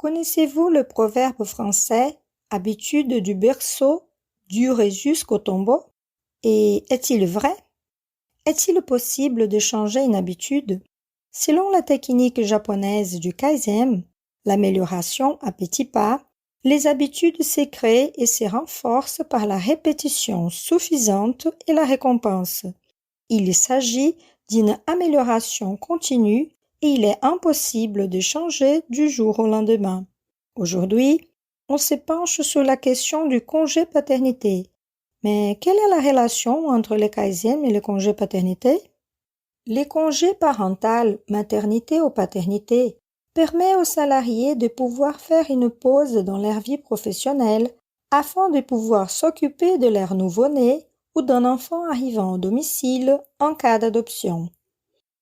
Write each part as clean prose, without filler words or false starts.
Connaissez-vous le proverbe français « habitude du berceau dure jusqu'au tombeau » et est-il vrai? Est-il possible de changer une habitude? Selon la technique japonaise du Kaizen, l'amélioration à petits pas, les habitudes se créent et se renforcent par la répétition suffisante et la récompense. Il s'agit d'une amélioration continue et il est impossible de changer du jour au lendemain. Aujourd'hui, on se penche sur la question du congé paternité. Mais quelle est la relation entre le Kaizen et le congé paternité? Les congés parental, maternité ou paternité permettent aux salariés de pouvoir faire une pause dans leur vie professionnelle afin de pouvoir s'occuper de leur nouveau-né ou d'un enfant arrivant au domicile en cas d'adoption.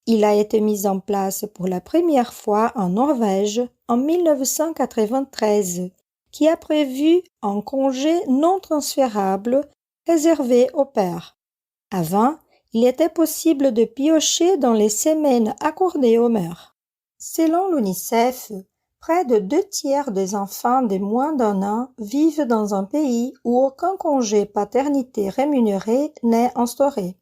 Il a été mis en place pour la première fois en Norvège en 1993, qui a prévu un congé non transférable réservé aux pères. Avant, il était possible de piocher dans les semaines accordées aux mères. Selon l'UNICEF, près de 2/3 des enfants de moins d'1 an vivent dans un pays où aucun congé paternité rémunéré n'est instauré.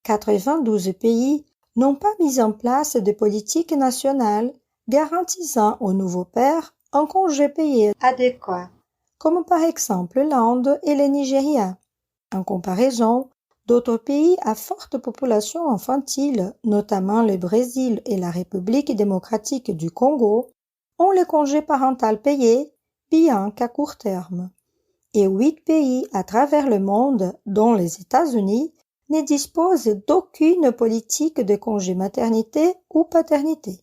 92 pays n'ont pas mis en place de politique nationale garantissant aux nouveaux pères un congé payé adéquat, comme par exemple l'Inde et le Nigeria. En comparaison, d'autres pays à forte population infantile, notamment le Brésil et la République démocratique du Congo, ont le congé parental payé, bien qu'à court terme. Et 8 pays à travers le monde, dont les États-Unis, ne disposent d'aucune politique de congé maternité ou paternité.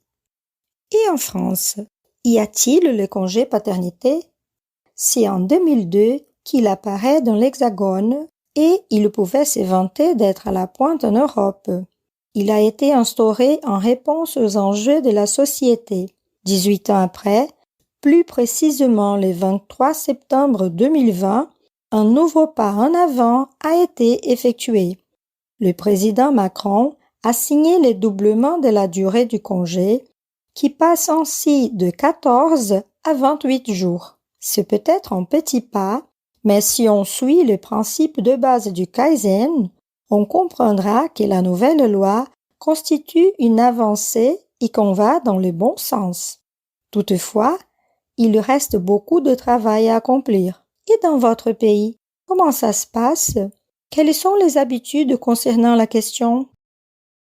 Et en France, y a-t-il le congé paternité? C'est en 2002 qu'il apparaît dans l'Hexagone et il pouvait se vanter d'être à la pointe en Europe. Il a été instauré en réponse aux enjeux de la société. 18 ans après, plus précisément le 23 septembre 2020, un nouveau pas en avant a été effectué. Le président Macron a signé le doublement de la durée du congé, qui passe ainsi de 14 à 28 jours. C'est peut-être un petit pas, mais si on suit le principe de base du Kaizen, on comprendra que la nouvelle loi constitue une avancée et qu'on va dans le bon sens. Toutefois, il reste beaucoup de travail à accomplir. Et dans votre pays, comment ça se passe? Quelles sont les habitudes concernant la question?